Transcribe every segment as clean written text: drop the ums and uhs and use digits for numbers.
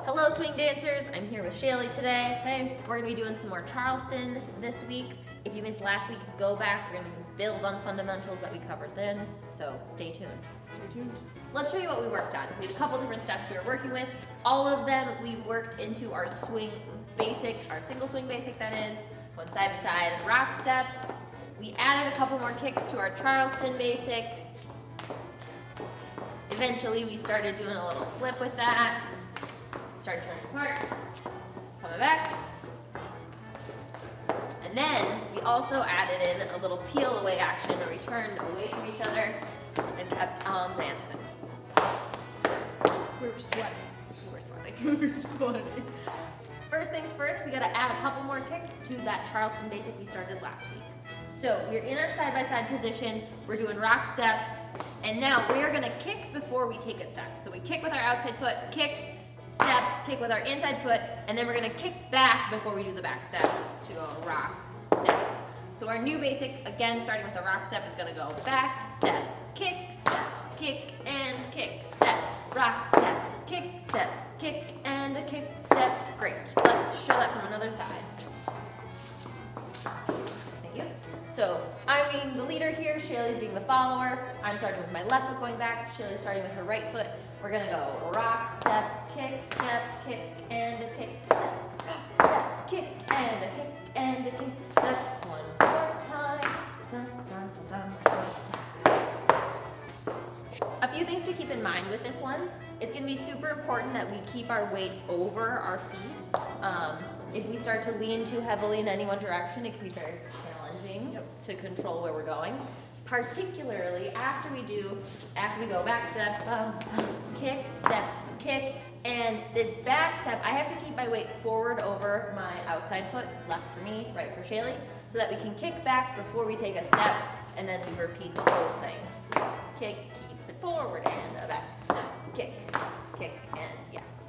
Hello swing dancers, I'm here with Shaylee today. Hey. We're gonna be doing some more Charleston this week. If you missed last week, go back. We're gonna build on fundamentals that we covered then, so stay tuned. Stay tuned. Let's show you what we worked on. We had a couple different steps we were working with. All of them we worked into our swing basic, our single swing basic that is, one side to side rock step. We added a couple more kicks to our Charleston basic. Eventually we started doing a little flip with that. Started turning apart, coming back. And then we also added in a little peel away action where we turned away from each other and kept on dancing. We were sweating. We were sweating. We were sweating. First things first, we gotta add a couple more kicks to that Charleston basic we started last week. So you're in our side-by-side position, we're doing rock step, and now we are gonna kick before we take a step. So we kick with our outside foot, kick, step, kick with our inside foot, and then we're gonna kick back before we do the back step to go rock, step. So our new basic, again, starting with the rock step, is gonna go back, step, kick, and kick, step, rock, step, kick, and a kick, step. Great. Let's show that from another side. Thank you. So I'm being the leader here, Shaylee's being the follower. I'm starting with my left foot going back, Shaylee's starting with her right foot. We're gonna go rock, step, kick, and a kick, step, rock, step, kick, and a kick, and a kick, step. One more time. Dun, dun, dun, dun, dun. A few things to keep in mind with this one. It's gonna be super important that we keep our weight over our feet. If we start to lean too heavily in any one direction, it can be very challenging to control where we're going. Particularly after we go back step, kick, and this back step, I have to keep my weight forward over my outside foot, left for me, right for Shaylee, so that we can kick back before we take a step, and then we repeat the whole thing. Kick, keep it forward, and a back step, kick, and yes.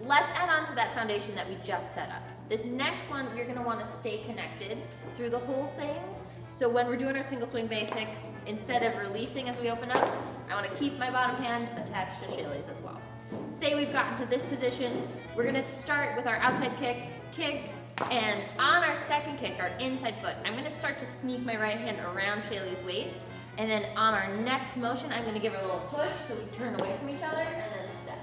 Let's add on to that foundation that we just set up. This next one, you're gonna wanna stay connected through the whole thing. So when we're doing our single swing basic, instead of releasing as we open up, I wanna keep my bottom hand attached to Shaylee's as well. Say we've gotten to this position, we're gonna start with our outside kick, and on our second kick, our inside foot, I'm gonna start to sneak my right hand around Shaylee's waist, and then on our next motion, I'm gonna give her a little push, so we turn away from each other, and then step.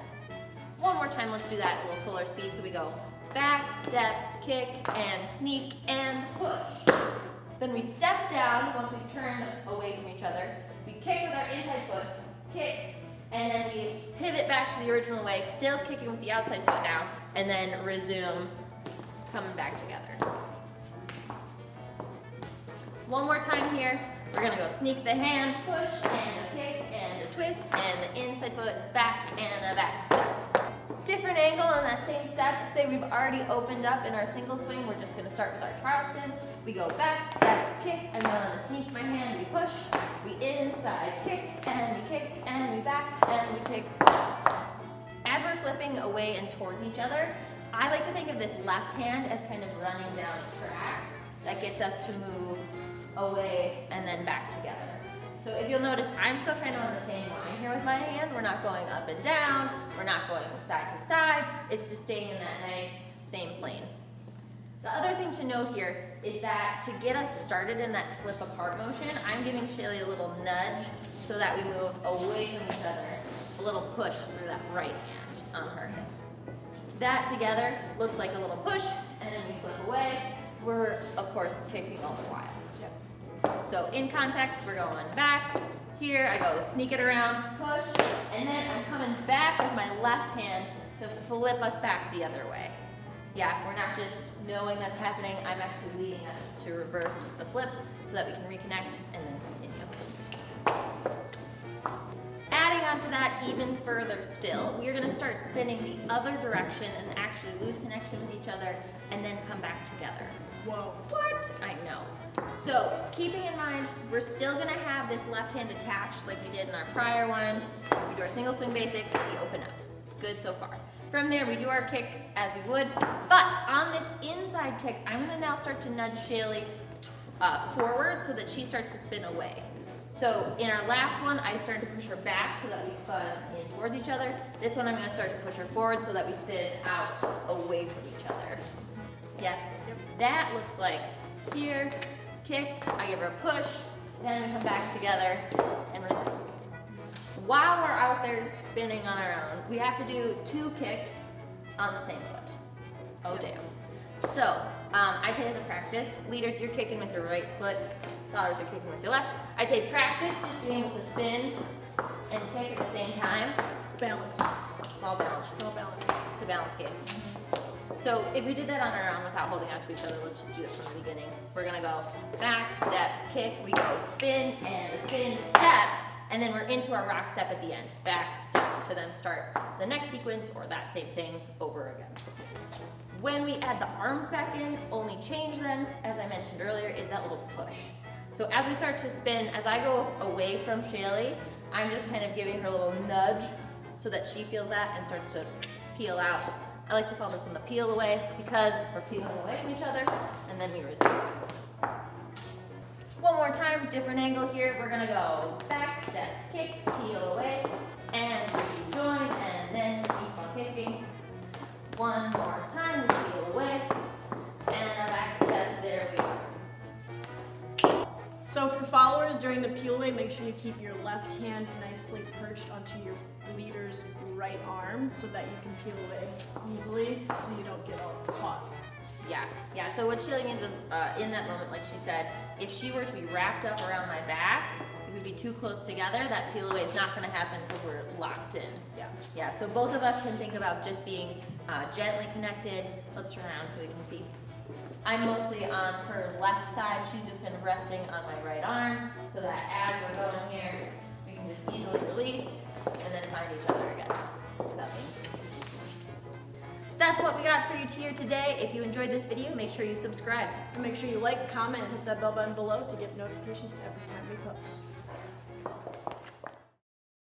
One more time, let's do that at a little fuller speed, so we go back, step, kick, and sneak, and push. Then we step down once we've turned away from each other. We kick with our inside foot, kick, and then we pivot back to the original way, still kicking with the outside foot now, and then resume coming back together. One more time here. We're gonna go sneak the hand, push, and a kick, and a twist, and the inside foot, back, and a back step. Different angle on that same step. Say we've already opened up in our single swing, we're just gonna start with our Charleston. We go back, step, kick, I'm gonna sneak my hand, we push, we inside, kick, and we back, and we kick, step. As we're flipping away and towards each other, I like to think of this left hand as kind of running down a track that gets us to move away and then back together. So if you'll notice, I'm still kind of on the same line here with my hand. We're not going up and down, we're not going side to side, it's just staying in that nice same plane. The other thing to note here is that to get us started in that flip apart motion, I'm giving Shaylee a little nudge so that we move away from each other, a little push through that right hand on her hip. That together looks like a little push, and then we flip away. We're, of course, kicking all the while. So in context, we're going back. Here, I go sneak it around, push, and then I'm coming back with my left hand to flip us back the other way. Yeah, we're not just knowing that's happening, I'm actually leading us to reverse the flip so that we can reconnect and then continue. Adding on to that even further still, we're gonna start spinning the other direction and actually lose connection with each other and then come back together. Whoa. What? I know. So keeping in mind, we're still gonna have this left hand attached like we did in our prior one. We do our single swing basic, we open up. Good so far. From there, we do our kicks as we would, but on this inside kick, I'm gonna now start to nudge Shaylee forward so that she starts to spin away. So in our last one, I started to push her back so that we spun in towards each other. This one, I'm gonna start to push her forward so that we spin out away from each other. Yes, that looks like here, kick, I give her a push, then we come back together and resume. While we're out there spinning on our own, we have to do 2 kicks on the same foot. Oh damn. So, I'd say as a practice, leaders, you're kicking with your right foot, followers are kicking with your left. I'd say practice just being able to spin and kick at the same time. It's balance. It's all balance. It's all balance. It's a balance game. So if we did that on our own without holding on to each other, let's just do it from the beginning. We're gonna go back, step, kick, we go spin, and a spin, step, and then we're into our rock step at the end. Back, step, to then start the next sequence or that same thing over again. When we add the arms back in, only change then, as I mentioned earlier, is that little push. So as we start to spin, as I go away from Shaylee, I'm just kind of giving her a little nudge so that she feels that and starts to peel out. I like to call this one the peel away because we're peeling away from each other and then we resume. One more time, different angle here. We're gonna go back, step, kick, peel away, and rejoin, and then keep on kicking. One more time, we peel away, and a back step, there we go. So for followers during the peel away, make sure you keep your left hand nicely perched onto your leader's right arm so that you can peel away easily so you don't get all caught. Yeah, so what Shaylee means is, in that moment, like she said, if she were to be wrapped up around my back, if we'd be too close together, that peel away is not gonna happen because we're locked in. Yeah, so both of us can think about just being gently connected. Let's turn around so we can see. I'm mostly on her left side. She's just been resting on my right arm so that as we're going here, we can just easily release and then find each other again without being too smushed. That's what we got for you here today. If you enjoyed this video, make sure you subscribe. And make sure you like, comment, and hit that bell button below to get notifications every time we post.